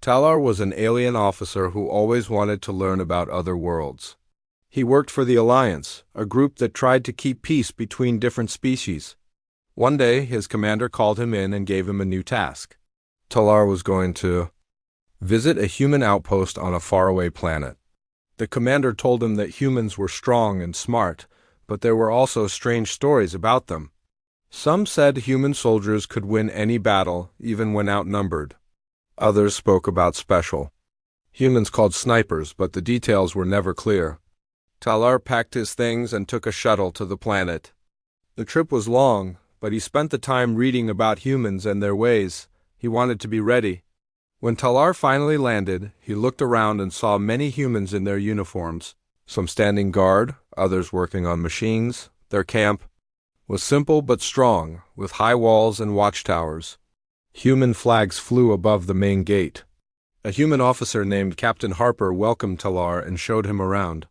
Talar was an alien officer who always wanted to learn about other worlds. He worked for the Alliance, a group that tried to keep peace between different species. One day, his commander called him in and gave him a new task. Talar was going to visit a human outpost on a faraway planet. The commander told him that humans were strong and smart, but there were also strange stories about them. Some said human soldiers could win any battle, even when outnumbered. Others spoke about special humans called snipers, but the details were never clear. Talar packed his things and took a shuttle to the planet. The trip was long, but he spent the time reading about humans and their ways. He wanted to be ready. When Talar finally landed, he looked around and saw many humans in their uniforms, some standing guard, others working on machines. Their camp was simple but strong, with high walls and watchtowers. Human flags flew above the main gate. A human officer named Captain Harper welcomed Talar and showed him around.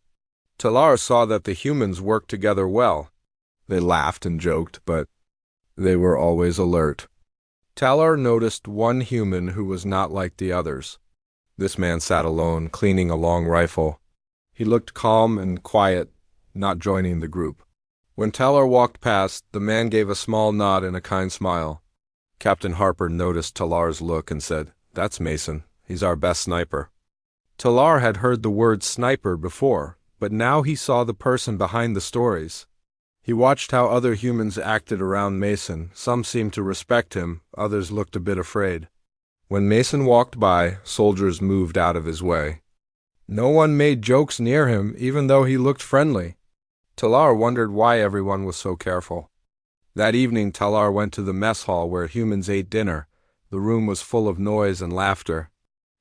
Talar saw that the humans worked together well. They laughed and joked, but they were always alert. Talar noticed one human who was not like the others. This man sat alone, cleaning a long rifle. He looked calm and quiet, not joining the group. When Talar walked past, the man gave a small nod and a kind smile. Captain Harper noticed Talar's look and said, "That's Mason. He's our best sniper." Talar had heard the word sniper before, but now he saw the person behind the stories. He watched how other humans acted around Mason. Some seemed to respect him, others looked a bit afraid. When Mason walked by, soldiers moved out of his way. No one made jokes near him, even though he looked friendly. Talar wondered why everyone was so careful. That evening, Talar went to the mess hall where humans ate dinner. The room was full of noise and laughter.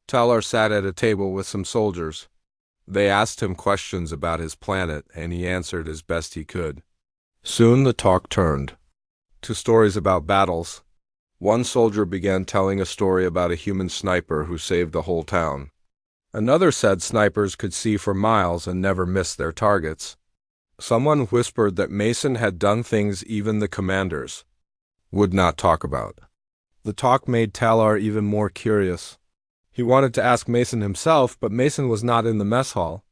Talar sat at a table with some soldiers. They asked him questions about his planet, and he answered as best he could. Soon the talk turned to stories about battles. One soldier began telling a story about a human sniper who saved a whole town. Another said snipers could see for miles and never missed their targets. Someone whispered that Mason had done things even the commanders would not talk about. The talk made Talar even more curious. He wanted to ask Mason himself, but Mason was not in the mess hall.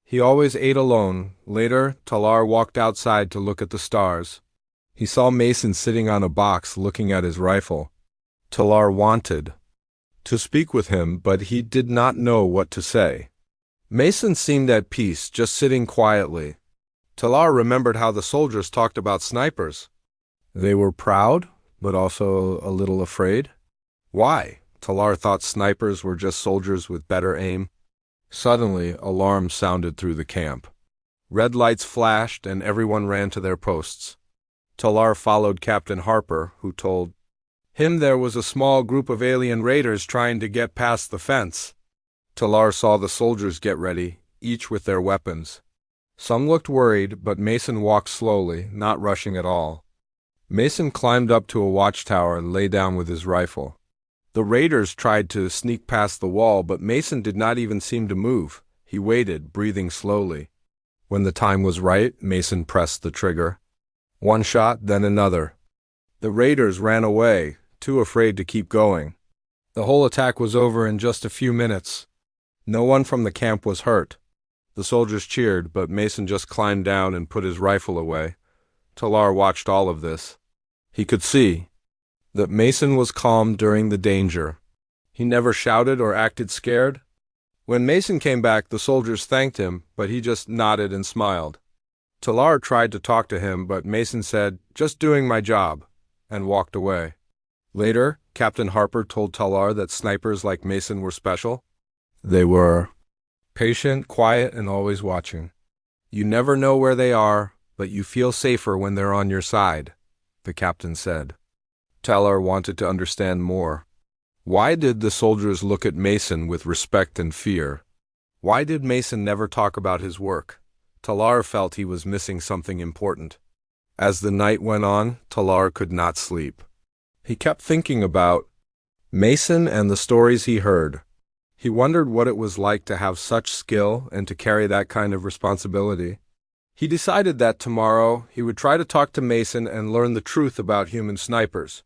He always ate alone. Later, Talar walked outside to look at the stars. He saw Mason sitting on a box looking at his rifle. Talar wanted to speak with him, but he did not know what to say. Mason seemed at peace, just sitting quietly. Talar remembered how the soldiers talked about snipers. They were proud, but also a little afraid. Why? Talar thought snipers were just soldiers with better aim. Suddenly, alarms sounded through the camp. Red lights flashed, and everyone ran to their posts. Talar followed Captain Harper, who told him there was a small group of alien raiders trying to get past the fence. Talar saw the soldiers get ready, each with their weapons. Some looked worried, but Mason walked slowly, not rushing at all. Mason climbed up to a watchtower and lay down with his rifle. The raiders tried to sneak past the wall, but Mason did not even seem to move. He waited, breathing slowly. When the time was right, Mason pressed the trigger. One shot, then another. The raiders ran away, too afraid to keep going. The whole attack was over in just a few minutes. No one from the camp was hurt. The soldiers cheered, but Mason just climbed down and put his rifle away. Talar watched all of this. He could see that Mason was calm during the danger. He never shouted or acted scared. When Mason came back, the soldiers thanked him, but he just nodded and smiled. Talar tried to talk to him, but Mason said, "Just doing my job," and walked away. Later, Captain Harper told Talar that snipers like Mason were special. They were patient, quiet, and always watching. You never know where they are, but you feel safer when they're on your side, the captain said. Talar wanted to understand more. Why did the soldiers look at Mason with respect and fear? Why did Mason never talk about his work? Talar felt he was missing something important. As the night went on, Talar could not sleep. He kept thinking about Mason and the stories he heard. He wondered what it was like to have such skill and to carry that kind of responsibility. He decided that tomorrow he would try to talk to Mason and learn the truth about human snipers.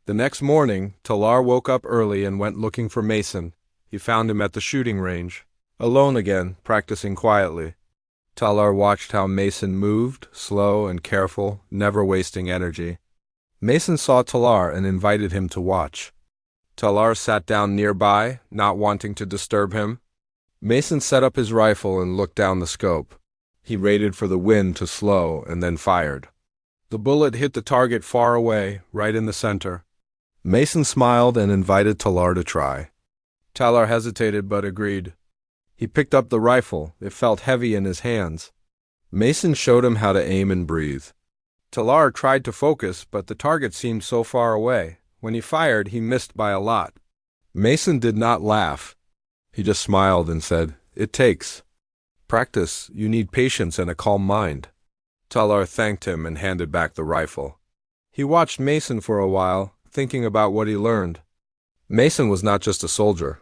The next morning, Talar woke up early and went looking for Mason. He found him at the shooting range, alone again, practicing quietly. Talar watched how Mason moved, slow and careful, never wasting energy. Mason saw Talar and invited him to watch. Talar sat down nearby, not wanting to disturb him. Mason set up his rifle and looked down the scope. He waited for the wind to slow and then fired. The bullet hit the target far away, right in the center. Mason smiled and invited Talar to try. Talar hesitated but agreed. He picked up the rifle. It felt heavy in his hands. Mason showed him how to aim and breathe. Talar tried to focus, but the target seemed so far away. When he fired, he missed by a lot. Mason did not laugh. He just smiled and said, "It takes practice. You need patience and a calm mind." Talar thanked him and handed back the rifle. He watched Mason for a while, thinking about what he learned. Mason was not just a soldier.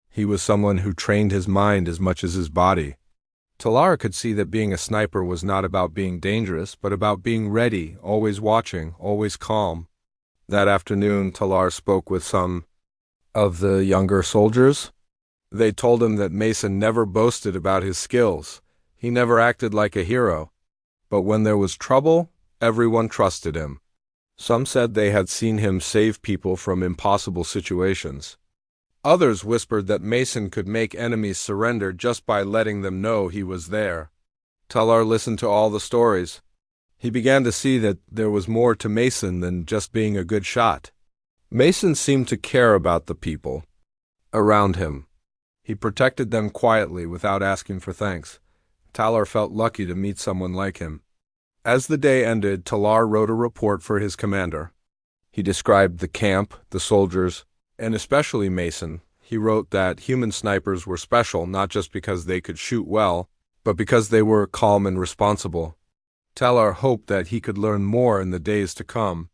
He was someone who trained his mind as much as his body. Talar could see that being a sniper was not about being dangerous, but about being ready, always watching, always calm. That afternoon, Talar spoke with some of the younger soldiers. They told him that Mason never boasted about his skills. He never acted like a hero. But when there was trouble, everyone trusted him. Some said they had seen him save people from impossible situations. Others whispered that Mason could make enemies surrender just by letting them know he was there. Talar listened to all the stories. He began to see that there was more to Mason than just being a good shot. Mason seemed to care about the people around him. He protected them quietly without asking for thanks. Talar felt lucky to meet someone like him. As the day ended, Talar wrote a report for his commander. He described the camp, the soldiers, and especially Mason. He wrote that human snipers were special not just because they could shoot well, but because they were calm and responsible. Talar hoped that he could learn more in the days to come.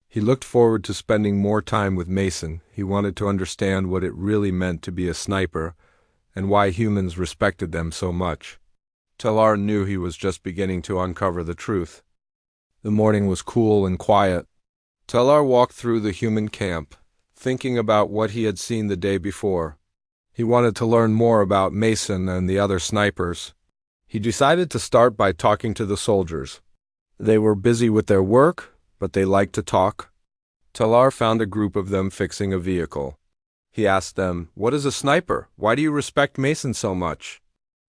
He looked forward to spending more time with Mason. He wanted to understand what it really meant to be a sniper and why humans respected them so much. Talar knew he was just beginning to uncover the truth. The morning was cool and quiet. Talar walked through the human camp, thinking about what he had seen the day before. He wanted to learn more about Mason and the other snipers. He decided to start by talking to the soldiers. They were busy with their work, but they liked to talk. Talar found a group of them fixing a vehicle. He asked them, "What is a sniper? Why do you respect Mason so much?"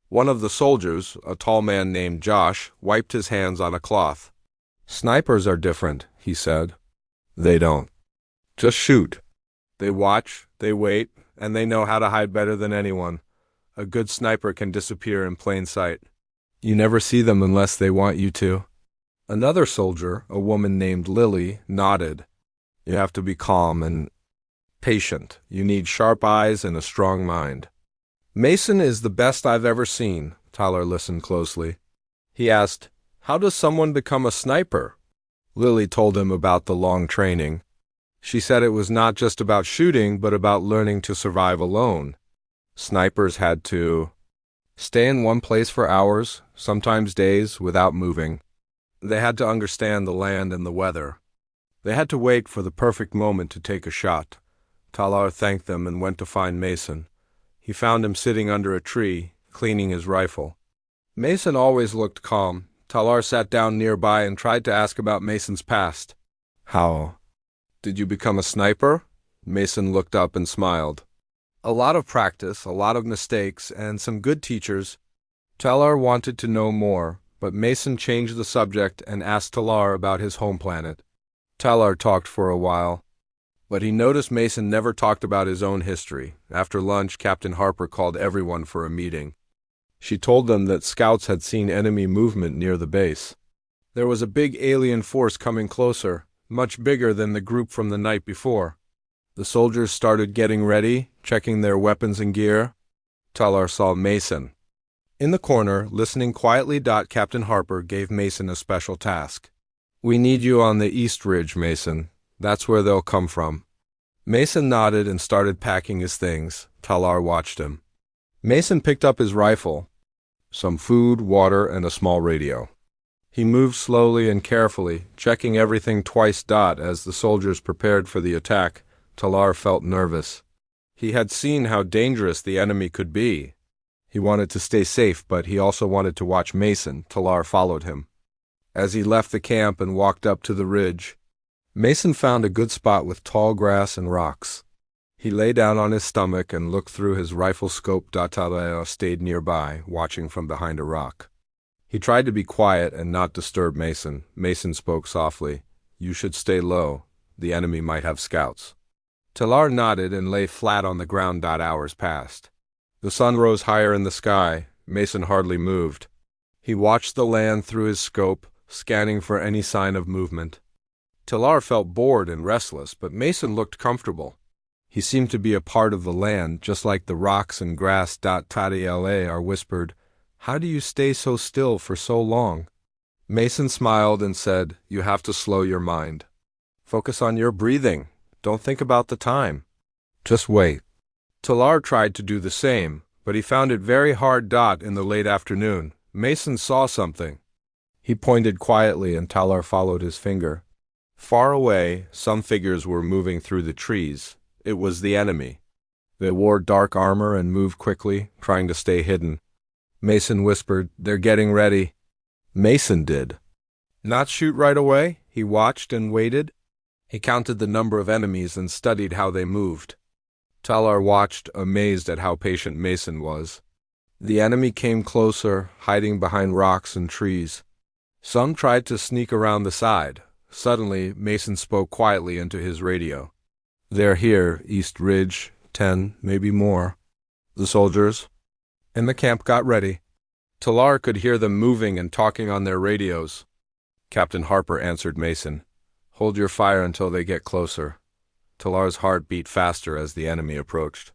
One of the soldiers, a tall man named Josh, wiped his hands on a cloth. "Snipers are different," he said. "They don't just shoot. They watch, they wait, and they know how to hide better than anyone. A good sniper can disappear in plain sight. You never see them unless they want you to." Another soldier, a woman named Lily, nodded. "You have to be calm and patient. You need sharp eyes and a strong mind." "Mason is the best I've ever seen." Talar listened closely. He asked, "How does someone become a sniper?" Lily told him about the long training. She said it was not just about shooting, but about learning to survive alone. Snipers had to stay in one place for hours, sometimes days, without moving. They had to understand the land and the weather. They had to wait for the perfect moment to take a shot. Talar thanked them and went to find Mason. He found him sitting under a tree, cleaning his rifle. Mason always looked calm. Talar sat down nearby and tried to ask about Mason's past. "How did you become a sniper?" Mason looked up and smiled. "A lot of practice, a lot of mistakes, and some good teachers." Talar wanted to know more, but Mason changed the subject and asked Talar about his home planet. Talar talked for a while, but he noticed Mason never talked about his own history. After lunch, Captain Harper called everyone for a meeting. She told them that scouts had seen enemy movement near the base. There was a big alien force coming closer, much bigger than the group from the night before. The soldiers started getting ready, checking their weapons and gear. Talar saw Mason in the corner, listening quietly. Captain Harper gave Mason a special task. "We need you on the East Ridge, Mason. That's where they'll come from." Mason nodded and started packing his things. Talar watched him. Mason picked up his rifle, some food, water, and a small radio. He moved slowly and carefully, checking everything twice. As the soldiers prepared for the attack, Talar felt nervous. He had seen how dangerous the enemy could be. He wanted to stay safe, but he also wanted to watch Mason. Talar followed him. As he left the camp and walked up to the ridge, Mason found a good spot with tall grass and rocks. He lay down on his stomach and looked through his rifle scope. Talar stayed nearby, watching from behind a rock. He tried to be quiet and not disturb Mason. Mason spoke softly. "You should stay low. The enemy might have scouts." Talar nodded and lay flat on the ground. Hours passed. The sun rose higher in the sky. Mason hardly moved. He watched the land through his scope, scanning for any sign of movement. Talar felt bored and restless, but Mason looked comfortable. He seemed to be a part of the land, just like the rocks and grass. Talar whispered, "How do you stay so still for so long?" Mason smiled and said, "You have to slow your mind. Focus on your breathing. Don't think about the time. Just wait." Talar tried to do the same, but he found it very hard. In the late afternoon, Mason saw something. He pointed quietly and Talar followed his finger. Far away, some figures were moving through the trees. It was the enemy. They wore dark armor and moved quickly, trying to stay hidden. Mason whispered, "They're getting ready." Mason did not shoot right away. He watched and waited. He counted the number of enemies and studied how they moved. Talar watched, amazed at how patient Mason was. The enemy came closer, hiding behind rocks and trees. Some tried to sneak around the side. Suddenly, Mason spoke quietly into his radio. "They're here, East Ridge, 10, maybe more." The soldiers in the camp got ready. Talar could hear them moving and talking on their radios. Captain Harper answered Mason. "Hold your fire until they get closer." Talar's heart beat faster as the enemy approached.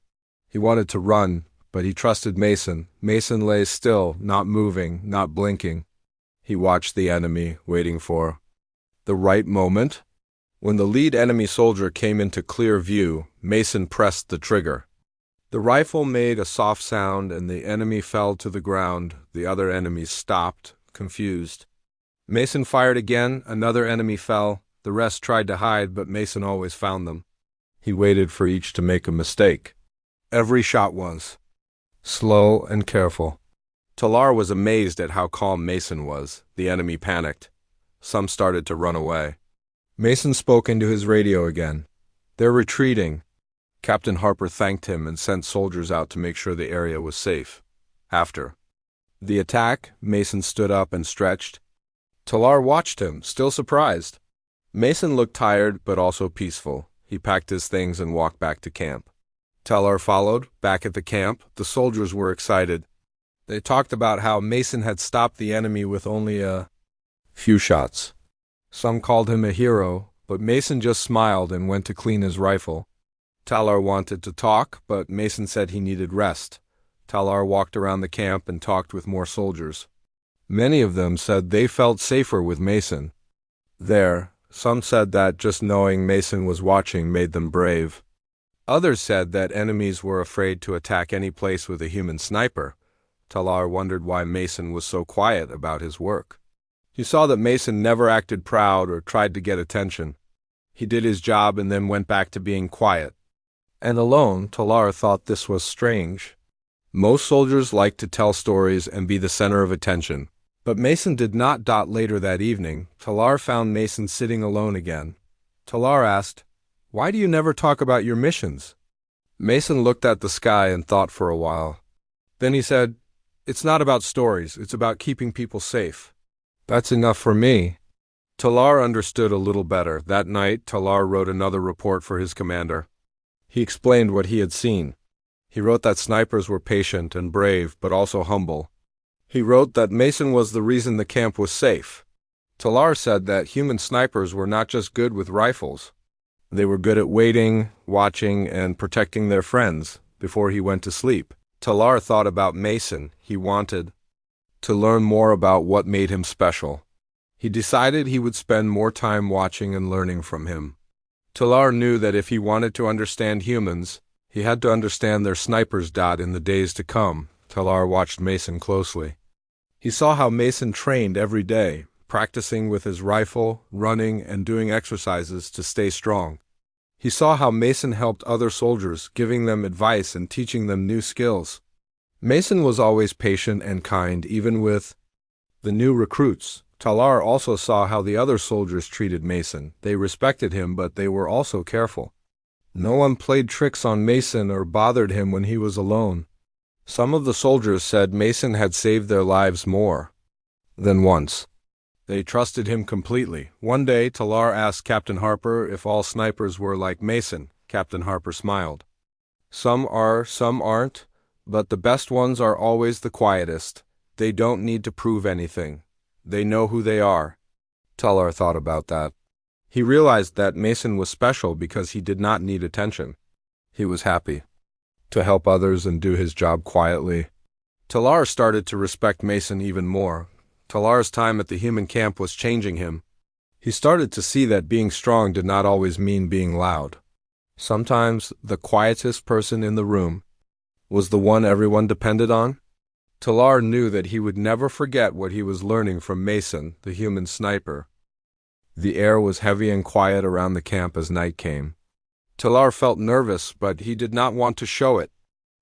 He wanted to run, but he trusted Mason. Mason lay still, not moving, not blinking. He watched the enemy, waiting for the right moment. When the lead enemy soldier came into clear view, Mason pressed the trigger. The rifle made a soft sound and the enemy fell to the ground. The other enemies stopped, confused. Mason fired again. Another enemy fell. The rest tried to hide, but Mason always found them. He waited for each to make a mistake. Every shot was slow and careful. Talar was amazed at how calm Mason was. The enemy panicked. Some started to run away. Mason spoke into his radio again. "They're retreating." Captain Harper thanked him and sent soldiers out to make sure the area was safe. After the attack, Mason stood up and stretched. Talar watched him, still surprised. Mason looked tired but also peaceful. He packed his things and walked back to camp. Talar followed. Back at the camp, the soldiers were excited. They talked about how Mason had stopped the enemy with only a few shots. Some called him a hero, but Mason just smiled and went to clean his rifle. Talar wanted to talk, but Mason said he needed rest. Talar walked around the camp and talked with more soldiers. Many of them said they felt safer with Mason there. Some said that just knowing Mason was watching made them brave. Others said that enemies were afraid to attack any place with a human sniper. Talar wondered why Mason was so quiet about his work. He saw that Mason never acted proud or tried to get attention. He did his job and then went back to being quiet. And alone, Talar thought this was strange. Most soldiers like to tell stories and be the center of attention. But Mason did not. Later that evening, Talar found Mason sitting alone again. Talar asked, "Why do you never talk about your missions?" Mason looked at the sky and thought for a while. Then he said, "It's not about stories, it's about keeping people safe. That's enough for me." Talar understood a little better. That night, Talar wrote another report for his commander. He explained what he had seen. He wrote that snipers were patient and brave, but also humble. He wrote that Mason was the reason the camp was safe. Talar said that human snipers were not just good with rifles. They were good at waiting, watching, and protecting their friends before he went to sleep. Talar thought about Mason. He wanted to learn more about what made him special. He decided he would spend more time watching and learning from him. Talar knew that if he wanted to understand humans, he had to understand their snipers. In the days to come, Talar watched Mason closely. He saw how Mason trained every day, practicing with his rifle, running, and doing exercises to stay strong. He saw how Mason helped other soldiers, giving them advice and teaching them new skills. Mason was always patient and kind, even with the new recruits. Talar also saw how the other soldiers treated Mason. They respected him, but they were also careful. No one played tricks on Mason or bothered him when he was alone. Some of the soldiers said Mason had saved their lives more than once. They trusted him completely. One day, Talar asked Captain Harper if all snipers were like Mason. Captain Harper smiled. Some are, some aren't, but the best ones are always the quietest. They don't need to prove anything. They know who they are. Talar thought about that. He realized that Mason was special because he did not need attention. He was happy to help others and do his job quietly. Talar started to respect Mason even more. Talar's time at the human camp was changing him. He started to see that being strong did not always mean being loud. Sometimes the quietest person in the room was the one everyone depended on. Talar knew that he would never forget what he was learning from Mason, the human sniper. The air was heavy and quiet around the camp as night came. Talar felt nervous, but he did not want to show it.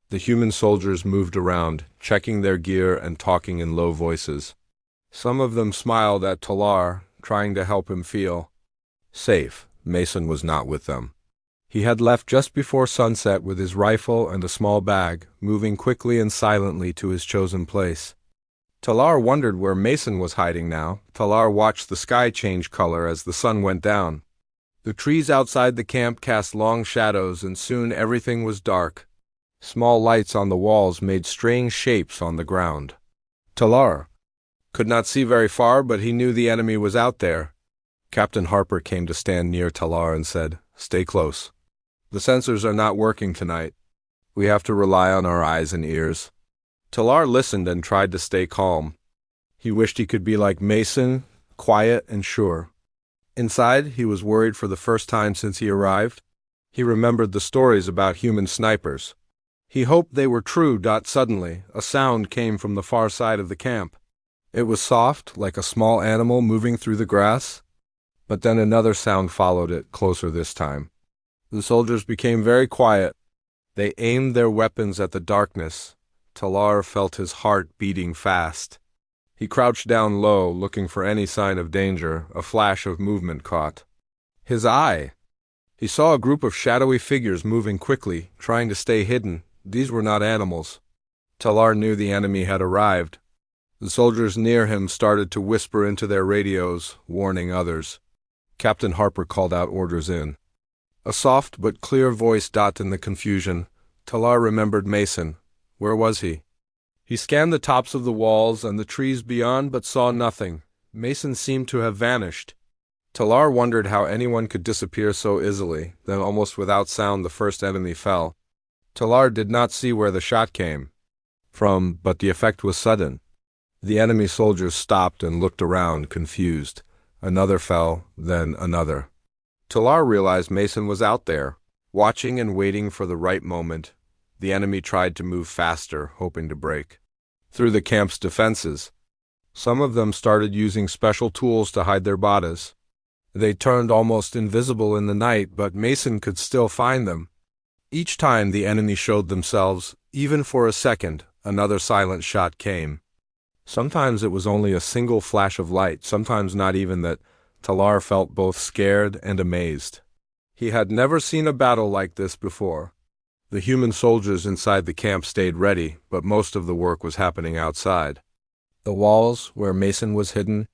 The human soldiers moved around, checking their gear and talking in low voices. Some of them smiled at Talar, trying to help him feel safe. Mason was not with them. He had left just before sunset with his rifle and a small bag, moving quickly and silently to his chosen place. Talar wondered where Mason was hiding now. Talar watched the sky change color as the sun went down. The trees outside the camp cast long shadows, and soon everything was dark. Small lights on the walls made strange shapes on the ground. Talar could not see very far, but he knew the enemy was out there. Captain Harper came to stand near Talar and said, "Stay close. The sensors are not working tonight. We have to rely on our eyes and ears." Talar listened and tried to stay calm. He wished he could be like Mason, quiet and sure. Inside, he was worried for the first time since he arrived. He remembered the stories about human snipers. He hoped they were true. Suddenly, a sound came from the far side of the camp. It was soft, like a small animal moving through the grass. But then another sound followed it, closer this time. The soldiers became very quiet. They aimed their weapons at the darkness. Talar felt his heart beating fast. He crouched down low, looking for any sign of danger. A flash of movement caught his eye. He saw a group of shadowy figures moving quickly, trying to stay hidden. These were not animals. Talar knew the enemy had arrived. The soldiers near him started to whisper into their radios, warning others. Captain Harper called out orders in a soft but clear voice. In the confusion, Talar remembered Mason. Where was he? He scanned the tops of the walls and the trees beyond, but saw nothing. Mason seemed to have vanished. Talar wondered how anyone could disappear so easily. Then, almost without sound, the first enemy fell. Talar did not see where the shot came from, but the effect was sudden. The enemy soldiers stopped and looked around, confused. Another fell, then another. Talar realized Mason was out there, watching and waiting for the right moment. The enemy tried to move faster, hoping to break through the camp's defenses. Some of them started using special tools to hide their bodies. They turned almost invisible in the night, but Mason could still find them. Each time the enemy showed themselves, even for a second, another silent shot came. Sometimes it was only a single flash of light, sometimes not even that. Talar felt both scared and amazed. He had never seen a battle like this before. The human soldiers inside the camp stayed ready, but most of the work was happening outside. The walls, where Mason was hidden.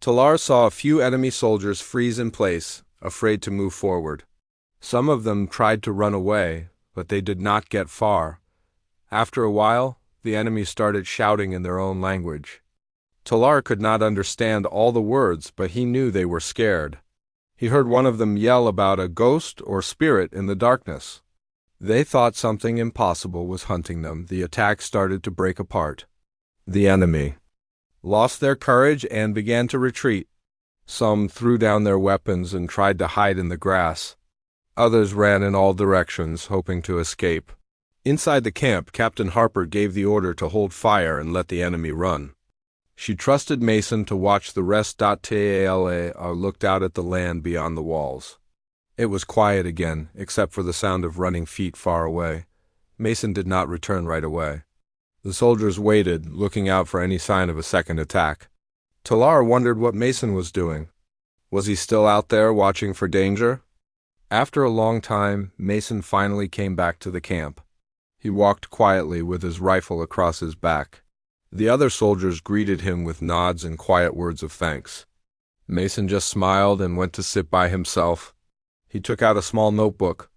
Talar saw a few enemy soldiers freeze in place, afraid to move forward. Some of them tried to run away, but they did not get far. After a while, the enemy started shouting in their own language. Talar could not understand all the words, but he knew they were scared. He heard one of them yell about a ghost or spirit in the darkness. They thought something impossible was hunting them. The attack started to break apart. The enemy lost their courage and began to retreat. Some threw down their weapons and tried to hide in the grass. Others ran in all directions, hoping to escape. Inside the camp, Captain Harper gave the order to hold fire and let the enemy run. She trusted Mason to watch the rest. Talar looked out at the land beyond the walls. It was quiet again, except for the sound of running feet far away. Mason did not return right away. The soldiers waited, looking out for any sign of a second attack. Talar wondered what Mason was doing. Was he still out there watching for danger? After a long time, Mason finally came back to the camp. He walked quietly with his rifle across his back. The other soldiers greeted him with nods and quiet words of thanks. Mason just smiled and went to sit by himself. He took out a small notebook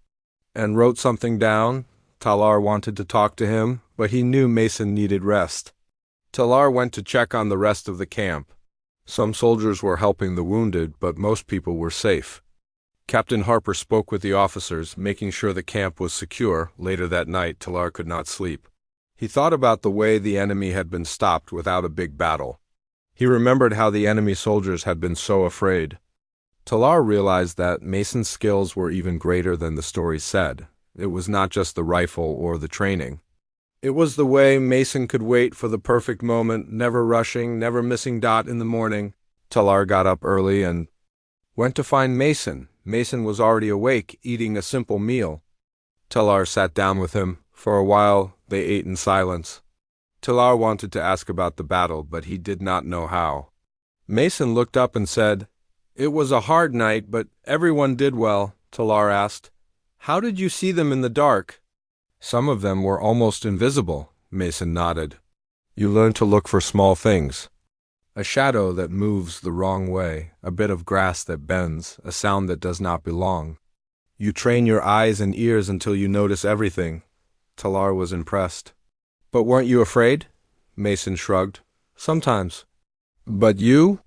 and wrote something down. Talar wanted to talk to him, but he knew Mason needed rest. Talar went to check on the rest of the camp. Some soldiers were helping the wounded, but most people were safe. Captain Harper spoke with the officers, making sure the camp was secure. Later that night, Talar could not sleep. He thought about the way the enemy had been stopped without a big battle. He remembered how the enemy soldiers had been so afraid. Talar realized that Mason's skills were even greater than the story said. It was not just the rifle or the training. It was the way Mason could wait for the perfect moment, never rushing, never missing dot in the morning. Talar got up early and went to find Mason. Mason was already awake, eating a simple meal. Talar sat down with him. For a while, they ate in silence. Talar wanted to ask about the battle, but he did not know how. Mason looked up and said, "It was a hard night, but everyone did well." Talar asked, "How did you see them in the dark?" "Some of them were almost invisible," Mason nodded. "You learn to look for small things. A shadow that moves the wrong way, a bit of grass that bends, a sound that does not belong. You train your eyes and ears until you notice everything." Talar was impressed. "But weren't you afraid?" Mason shrugged. "Sometimes." "But you?"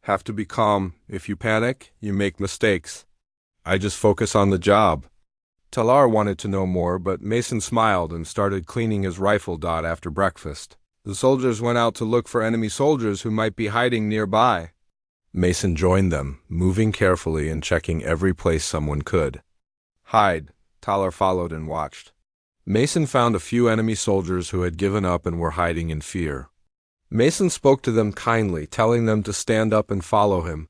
"Have to be calm. If you panic, you make mistakes. I just focus on the job." Talar wanted to know more, but Mason smiled and started cleaning his rifle dot after breakfast. The soldiers went out to look for enemy soldiers who might be hiding nearby. Mason joined them, moving carefully and checking every place someone could hide. Talar followed and watched. Mason found a few enemy soldiers who had given up and were hiding in fear. Mason spoke to them kindly, telling them to stand up and follow him.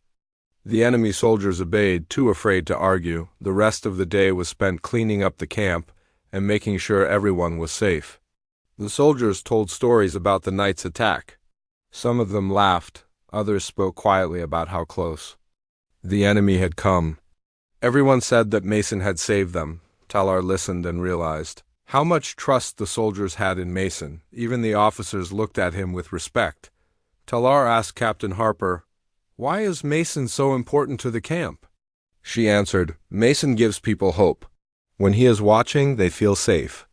The enemy soldiers obeyed, too afraid to argue. The rest of the day was spent cleaning up the camp and making sure everyone was safe. The soldiers told stories about the night's attack. Some of them laughed, others spoke quietly about how close the enemy had come. Everyone said that Mason had saved them. Talar listened and realized how much trust the soldiers had in Mason. Even the officers looked at him with respect. Talar asked Captain Harper, "Why is Mason so important to the camp?" She answered, "Mason gives people hope. When he is watching, they feel safe.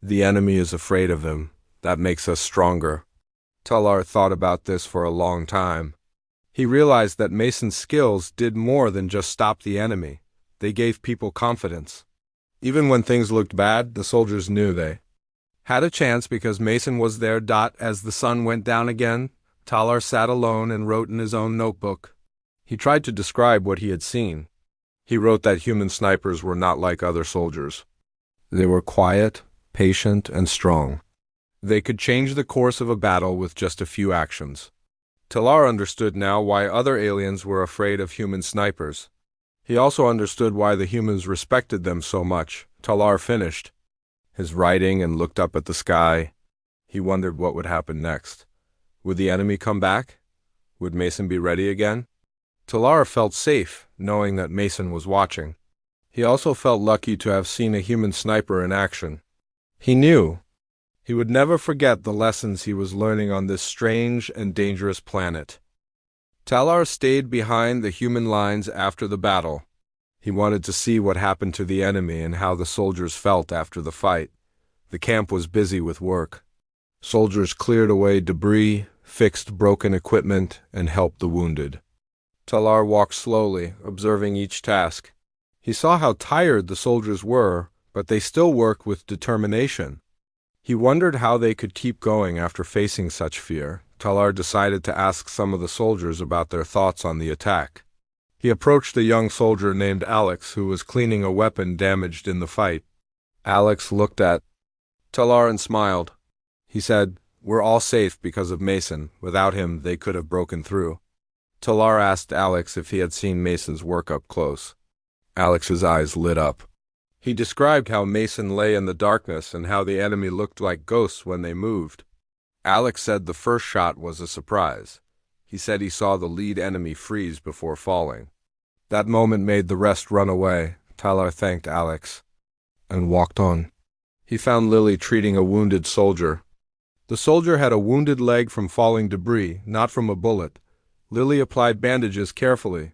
The enemy is afraid of him. That makes us stronger." Talar thought about this for a long time. He realized that Mason's skills did more than just stop the enemy. They gave people confidence. Even when things looked bad, the soldiers knew they had a chance because Mason was there. As the sun went down again, Talar sat alone and wrote in his own notebook. He tried to describe what he had seen. He wrote that human snipers were not like other soldiers. They were quiet, patient, and strong. They could change the course of a battle with just a few actions. Talar understood now why other aliens were afraid of human snipers. He also understood why the humans respected them so much. Talar finished his writing and looked up at the sky. He wondered what would happen next. Would the enemy come back? Would Mason be ready again? Talar felt safe, knowing that Mason was watching. He also felt lucky to have seen a human sniper in action. He knew he would never forget the lessons he was learning on this strange and dangerous planet. Talar stayed behind the human lines after the battle. He wanted to see what happened to the enemy and how the soldiers felt after the fight. The camp was busy with work. Soldiers cleared away debris, fixed broken equipment, and helped the wounded. Talar walked slowly, observing each task. He saw how tired the soldiers were, but they still worked with determination. He wondered how they could keep going after facing such fear. Talar decided to ask some of the soldiers about their thoughts on the attack. He approached a young soldier named Alex, who was cleaning a weapon damaged in the fight. Alex looked at Talar and smiled. He said, "We're all safe because of Mason. Without him, they could have broken through." Talar asked Alex if he had seen Mason's work up close. Alex's eyes lit up. He described how Mason lay in the darkness and how the enemy looked like ghosts when they moved. Alex said the first shot was a surprise. He said he saw the lead enemy freeze before falling. That moment made the rest run away. Talar thanked Alex and walked on. He found Lily treating a wounded soldier. The soldier had a wounded leg from falling debris, not from a bullet. Lily applied bandages carefully.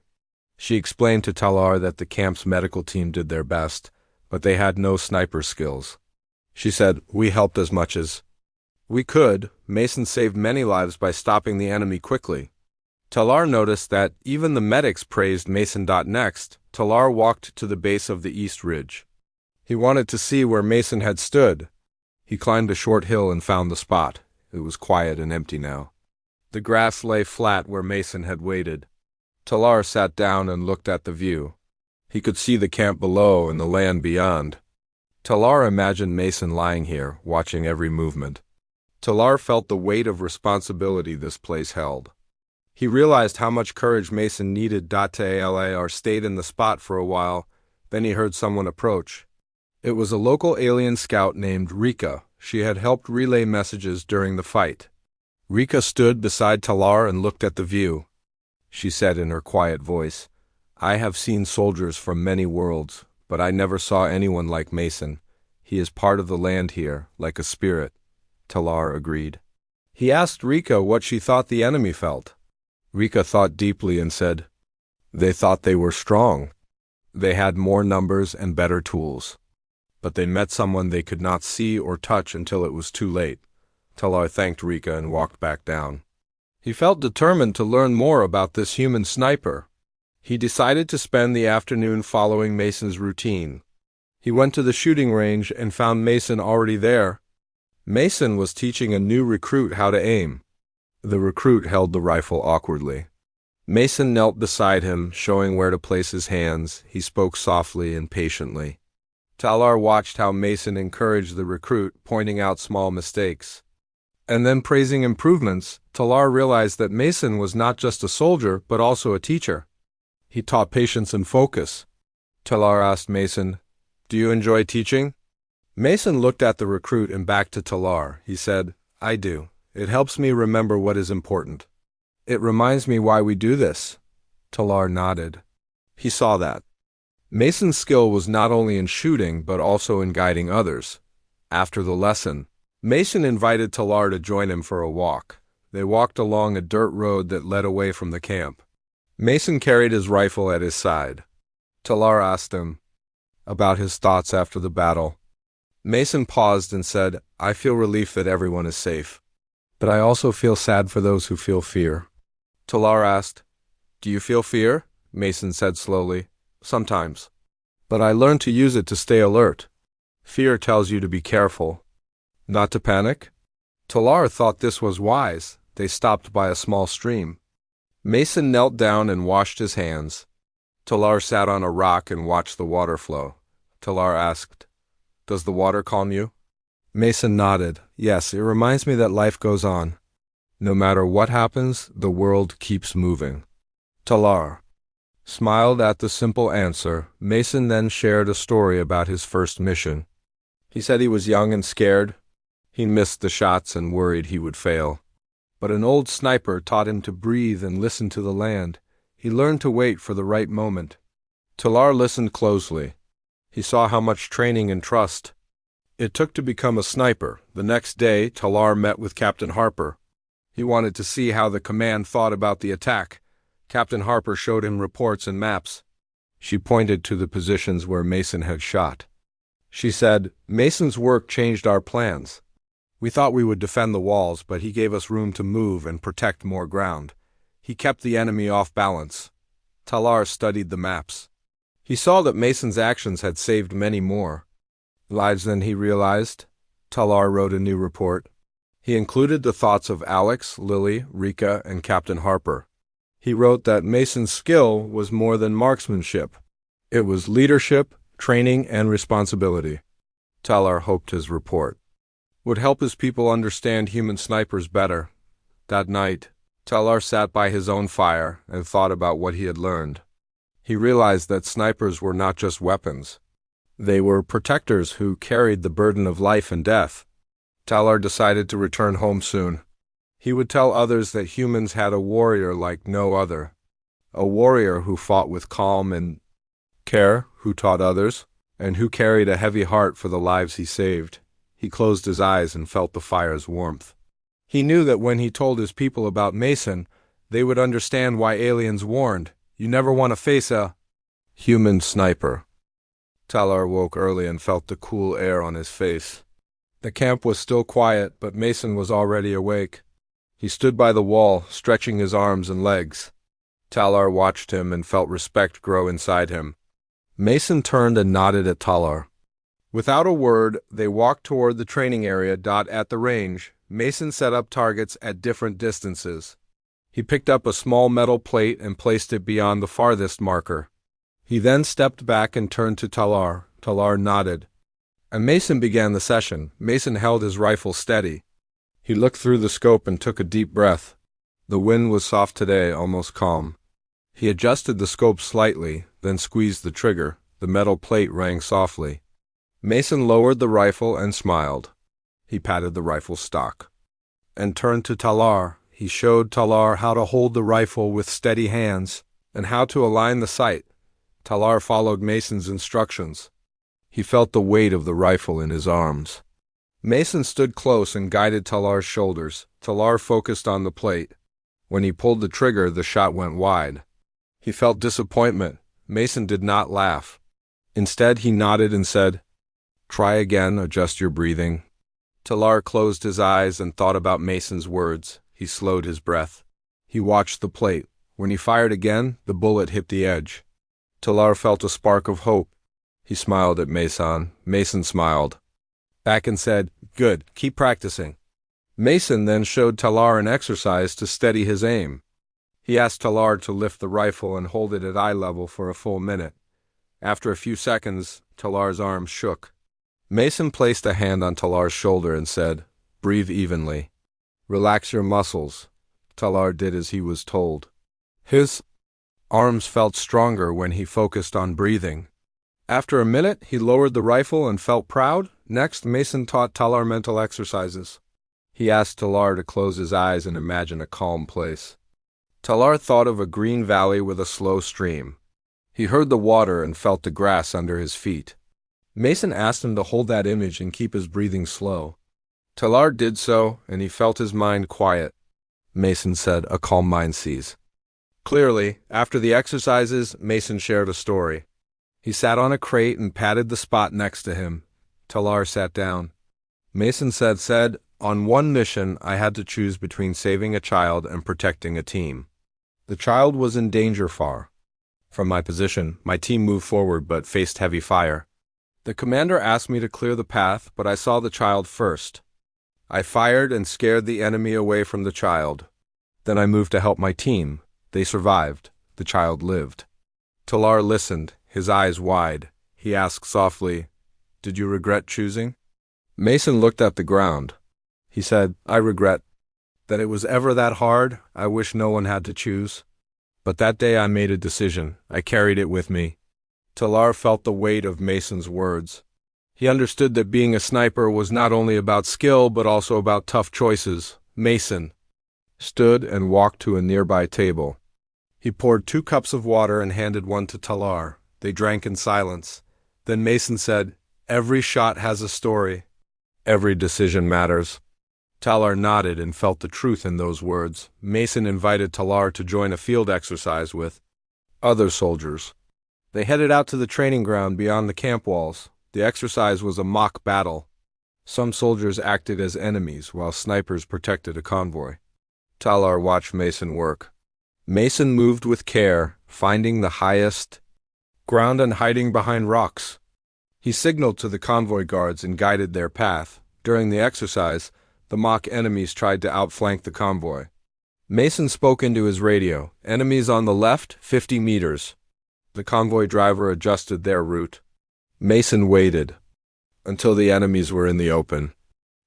She explained to Talar that the camp's medical team did their best, but they had no sniper skills. She said, "We helped as much as we could." Mason saved many lives by stopping the enemy quickly. Talar noticed that even the medics praised Mason. Next, Talar walked to the base of the East Ridge. He wanted to see where Mason had stood. He climbed a short hill and found the spot. It was quiet and empty now. The grass lay flat where Mason had waited. Talar sat down and looked at the view. He could see the camp below and the land beyond. Talar imagined Mason lying here, watching every movement. Talar felt the weight of responsibility this place held. He realized how much courage Mason needed. Talar stayed in the spot for a while, then he heard someone approach. It was a local alien scout named Rika. She had helped relay messages during the fight. Rika stood beside Talar and looked at the view. She said in her quiet voice, "I have seen soldiers from many worlds, but I never saw anyone like Mason. He is part of the land here, like a spirit." Talar agreed. He asked Rika what she thought the enemy felt. Rika thought deeply and said, "They thought they were strong. They had more numbers and better tools. But they met someone they could not see or touch until it was too late." Talar thanked Rika and walked back down. He felt determined to learn more about this human sniper. He decided to spend the afternoon following Mason's routine. He went to the shooting range and found Mason already there. Mason was teaching a new recruit how to aim. The recruit held the rifle awkwardly. Mason knelt beside him, showing where to place his hands. He spoke softly and patiently. Talar watched how Mason encouraged the recruit, pointing out small mistakes. And then praising improvements, Talar realized that Mason was not just a soldier, but also a teacher. He taught patience and focus. Talar asked Mason, "Do you enjoy teaching?" Mason looked at the recruit and back to Talar. He said, "I do. It helps me remember what is important. It reminds me why we do this." Talar nodded. He saw that Mason's skill was not only in shooting, but also in guiding others. After the lesson, Mason invited Talar to join him for a walk. They walked along a dirt road that led away from the camp. Mason carried his rifle at his side. Talar asked him about his thoughts after the battle. Mason paused and said, "I feel relief that everyone is safe. But I also feel sad for those who feel fear." Talar asked, "Do you feel fear?" Mason said slowly, "Sometimes. But I learned to use it to stay alert. Fear tells you to be careful, not to panic." Talar thought this was wise. They stopped by a small stream. Mason knelt down and washed his hands. Talar sat on a rock and watched the water flow. Talar asked, "Does the water calm you?" Mason nodded. "Yes, it reminds me that life goes on. No matter what happens, the world keeps moving." Talar smiled at the simple answer. Mason then shared a story about his first mission. He said he was young and scared. He missed the shots and worried he would fail. But an old sniper taught him to breathe and listen to the land. He learned to wait for the right moment. Talar listened closely. He saw how much training and trust it took to become a sniper. The next day, Talar met with Captain Harper. He wanted to see how the command thought about the attack. Captain Harper showed him reports and maps. She pointed to the positions where Mason had shot. She said, "Mason's work changed our plans. We thought we would defend the walls, but he gave us room to move and protect more ground. He kept the enemy off balance." Talar studied the maps. He saw that Mason's actions had saved many more lives than he realized. Talar wrote a new report. He included the thoughts of Alex, Lily, Rika, and Captain Harper. He wrote that Mason's skill was more than marksmanship. It was leadership, training, and responsibility. Talar hoped his report would help his people understand human snipers better. That night, Talar sat by his own fire and thought about what he had learned. He realized that snipers were not just weapons. They were protectors who carried the burden of life and death. Talar decided to return home soon. He would tell others that humans had a warrior like no other. A warrior who fought with calm and care, who taught others, and who carried a heavy heart for the lives he saved. He closed his eyes and felt the fire's warmth. He knew that when he told his people about Mason, they would understand why aliens warned, "You never want to face a human sniper." Talar woke early and felt the cool air on his face. The camp was still quiet, but Mason was already awake. He stood by the wall, stretching his arms and legs. Talar watched him and felt respect grow inside him. Mason turned and nodded at Talar. Without a word, they walked toward the training area. At the range, Mason set up targets at different distances. He picked up a small metal plate and placed it beyond the farthest marker. He then stepped back and turned to Talar. Talar nodded. And Mason began the session. Mason held his rifle steady. He looked through the scope and took a deep breath. The wind was soft today, almost calm. He adjusted the scope slightly, then squeezed the trigger. The metal plate rang softly. Mason lowered the rifle and smiled. He patted the rifle stock and turned to Talar. He showed Talar how to hold the rifle with steady hands and how to align the sight. Talar followed Mason's instructions. He felt the weight of the rifle in his arms. Mason stood close and guided Talar's shoulders. Talar focused on the plate. When he pulled the trigger, the shot went wide. He felt disappointment. Mason did not laugh. Instead, he nodded and said, "Try again, adjust your breathing." Talar closed his eyes and thought about Mason's words. He slowed his breath. He watched the plate. When he fired again, the bullet hit the edge. Talar felt a spark of hope. He smiled at Mason. Mason smiled back and said, "Good, keep practicing." Mason then showed Talar an exercise to steady his aim. He asked Talar to lift the rifle and hold it at eye level for a full minute. After a few seconds, Talar's arms shook. Mason placed a hand on Talar's shoulder and said, "Breathe evenly. Relax your muscles." Talar did as he was told. His arms felt stronger when he focused on breathing. After a minute, he lowered the rifle and felt proud. Next, Mason taught Talar mental exercises. He asked Talar to close his eyes and imagine a calm place. Talar thought of a green valley with a slow stream. He heard the water and felt the grass under his feet. Mason asked him to hold that image and keep his breathing slow. Talar did so, and he felt his mind quiet. Mason said, "A calm mind sees clearly." After the exercises, Mason shared a story. He sat on a crate and patted the spot next to him. Talar sat down. Mason said, "On one mission, I had to choose between saving a child and protecting a team. The child was in danger far. From my position, my team moved forward but faced heavy fire. The commander asked me to clear the path, but I saw the child first. I fired and scared the enemy away from the child. Then I moved to help my team. They survived. The child lived." Talar listened, his eyes wide. He asked softly, "Did you regret choosing?" Mason looked at the ground. He said, "I regret that it was ever that hard. I wish no one had to choose. But that day I made a decision. I carried it with me." Talar felt the weight of Mason's words. He understood that being a sniper was not only about skill, but also about tough choices. Mason stood and walked to a nearby table. He poured 2 cups of water and handed one to Talar. They drank in silence. Then Mason said, "Every shot has a story. Every decision matters." Talar nodded and felt the truth in those words. Mason invited Talar to join a field exercise with other soldiers. They headed out to the training ground beyond the camp walls. The exercise was a mock battle. Some soldiers acted as enemies, while snipers protected a convoy. Talar watched Mason work. Mason moved with care, finding the highest ground and hiding behind rocks. He signaled to the convoy guards and guided their path. During the exercise, the mock enemies tried to outflank the convoy. Mason spoke into his radio. "Enemies on the left, 50 meters." The convoy driver adjusted their route. Mason waited until the enemies were in the open.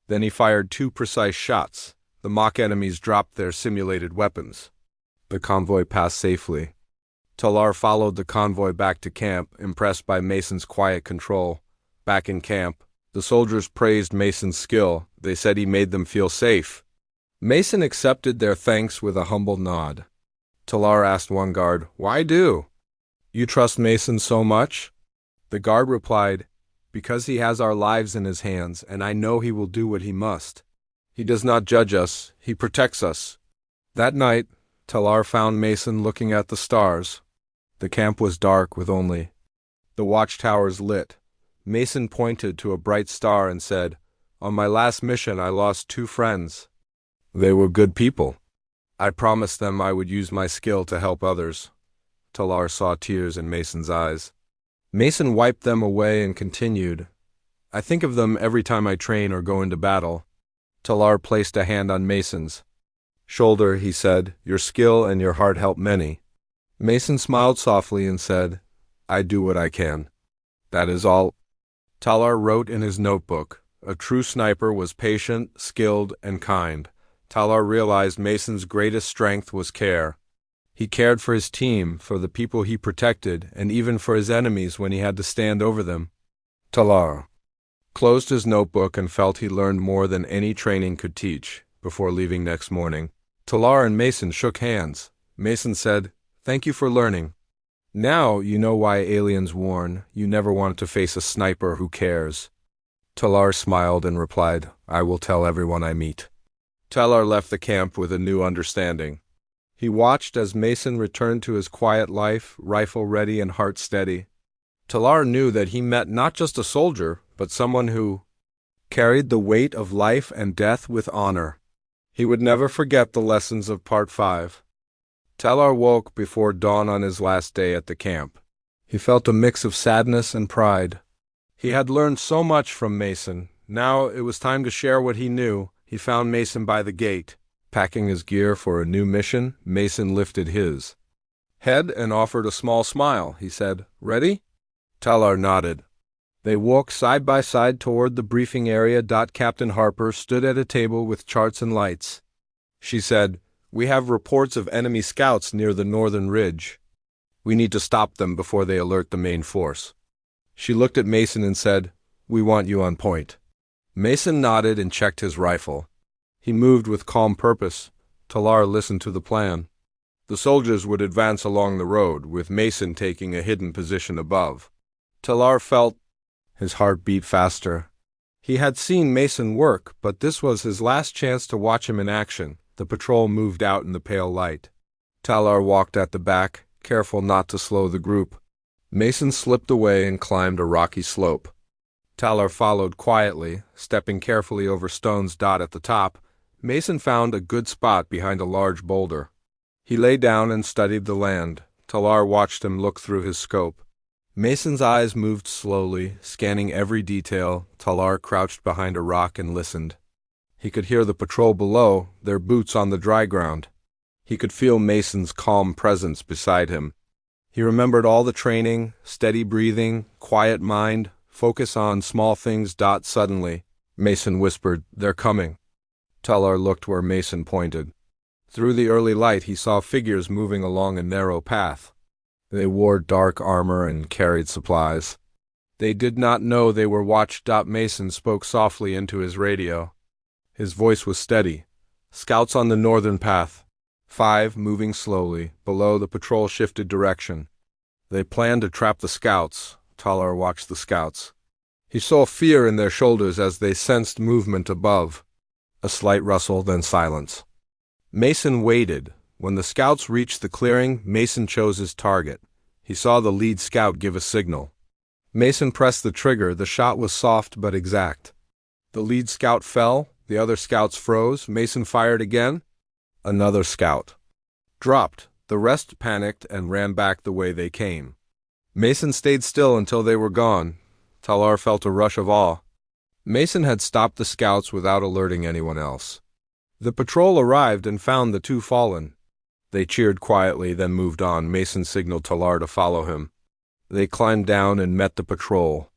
Then he fired 2 precise shots. The mock enemies dropped their simulated weapons. The convoy passed safely. Talar followed the convoy back to camp, impressed by Mason's quiet control. Back in camp, the soldiers praised Mason's skill. They said he made them feel safe. Mason accepted their thanks with a humble nod. Talar asked one guard, "Why do you trust Mason so much?" The guard replied, "Because he has our lives in his hands, and I know he will do what he must. He does not judge us, he protects us." That night, Talar found Mason looking at the stars. The camp was dark with only the watchtowers lit. Mason pointed to a bright star and said, "On my last mission I lost 2 friends. They were good people. I promised them I would use my skill to help others." Talar saw tears in Mason's eyes. Mason wiped them away and continued, "I think of them every time I train or go into battle." Talar placed a hand on Mason's shoulder. He said, "Your skill and your heart help many." Mason smiled softly and said, "I do what I can. That is all." Talar wrote in his notebook, "A true sniper was patient, skilled, and kind." Talar realized Mason's greatest strength was care. He cared for his team, for the people he protected, and even for his enemies when he had to stand over them. Talar closed his notebook and felt he learned more than any training could teach. Before leaving next morning, Talar and Mason shook hands. Mason said, "Thank you for learning. Now you know why aliens warn. You never wanted to face a sniper who cares." Talar smiled and replied, "I will tell everyone I meet." Talar left the camp with a new understanding. He watched as Mason returned to his quiet life, rifle ready and heart steady. Talar knew that he met not just a soldier, but someone who carried the weight of life and death with honor. He would never forget the lessons of Part 5. Talar woke before dawn on his last day at the camp. He felt a mix of sadness and pride. He had learned so much from Mason. Now it was time to share what he knew. He found Mason by the gate. Packing his gear for a new mission, Mason lifted his head and offered a small smile. He said, "Ready?" Talar nodded. They walked side by side toward the briefing area. Captain Harper stood at a table with charts and lights. She said, "We have reports of enemy scouts near the northern ridge. We need to stop them before they alert the main force." She looked at Mason and said, "We want you on point." Mason nodded and checked his rifle. He moved with calm purpose. Talar listened to the plan. The soldiers would advance along the road, with Mason taking a hidden position above. Talar felt his heart beat faster. He had seen Mason work, but this was his last chance to watch him in action. The patrol moved out in the pale light. Talar walked at the back, careful not to slow the group. Mason slipped away and climbed a rocky slope. Talar followed quietly, stepping carefully over stones. At the top, Mason found a good spot behind a large boulder. He lay down and studied the land. Talar watched him look through his scope. Mason's eyes moved slowly, scanning every detail. Talar crouched behind a rock and listened. He could hear the patrol below, their boots on the dry ground. He could feel Mason's calm presence beside him. He remembered all the training, steady breathing, quiet mind, focus on small things. Suddenly, Mason whispered, "They're coming." Talar looked where Mason pointed. Through the early light he saw figures moving along a narrow path. They wore dark armor and carried supplies. They did not know they were watched. Mason spoke softly into his radio. His voice was steady. "Scouts on the northern path. 5 moving slowly. Below, the patrol shifted direction. They planned to trap the scouts." Talar watched the scouts. He saw fear in their shoulders as they sensed movement above. A slight rustle, then silence. Mason waited. When the scouts reached the clearing, Mason chose his target. He saw the lead scout give a signal. Mason pressed the trigger. The shot was soft but exact. The lead scout fell. The other scouts froze. Mason fired again. Another scout dropped. The rest panicked and ran back the way they came. Mason stayed still until they were gone. Talar felt a rush of awe. Mason had stopped the scouts without alerting anyone else. The patrol arrived and found the 2 fallen. They cheered quietly, then moved on. Mason signaled Talar to follow him. They climbed down and met the patrol.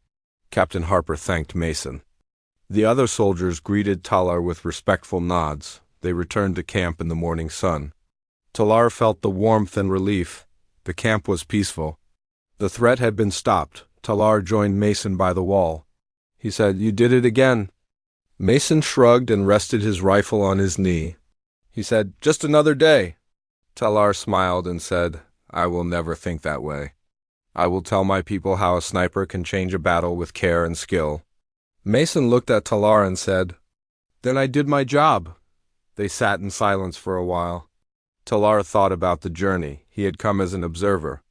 Captain Harper thanked Mason. The other soldiers greeted Talar with respectful nods. They returned to camp in the morning sun. Talar felt the warmth and relief. The camp was peaceful. The threat had been stopped. Talar joined Mason by the wall. He said, "You did it again." Mason shrugged and rested his rifle on his knee. He said, "Just another day." Talar smiled and said, "I will never think that way. I will tell my people how a sniper can change a battle with care and skill." Mason looked at Talar and said, "Then I did my job." They sat in silence for a while. Talar thought about the journey. He had come as an observer.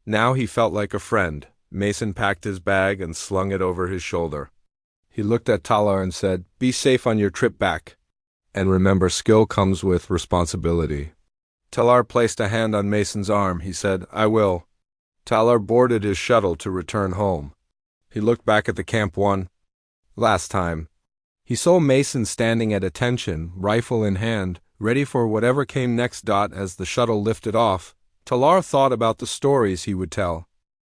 Now he felt like a friend. Mason packed his bag and slung it over his shoulder. He looked at Talar and said, "Be safe on your trip back. And remember, skill comes with responsibility." Talar placed a hand on Mason's arm. He said, "I will." Talar boarded his shuttle to return home. He looked back at the camp one last time. He saw Mason standing at attention, rifle in hand, ready for whatever came next. As the shuttle lifted off, Talar thought about the stories he would tell.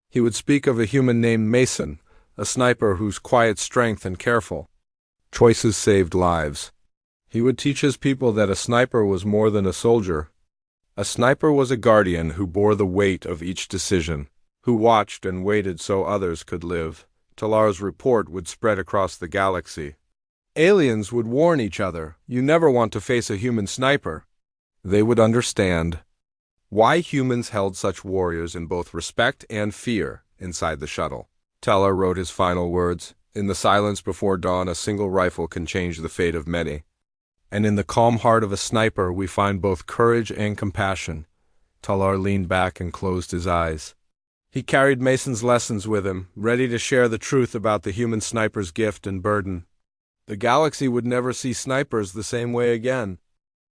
He would speak of a human named Mason, a sniper whose quiet strength and careful choices saved lives. He would teach his people that a sniper was more than a soldier. A sniper was a guardian who bore the weight of each decision, who watched and waited so others could live. Talar's report would spread across the galaxy. Aliens would warn each other, "You never want to face a human sniper." They would understand why humans held such warriors in both respect and fear inside the shuttle. Talar wrote his final words, "In the silence before dawn, a single rifle can change the fate of many. And in the calm heart of a sniper, we find both courage and compassion." Talar leaned back and closed his eyes. He carried Mason's lessons with him, ready to share the truth about the human sniper's gift and burden. The galaxy would never see snipers the same way again.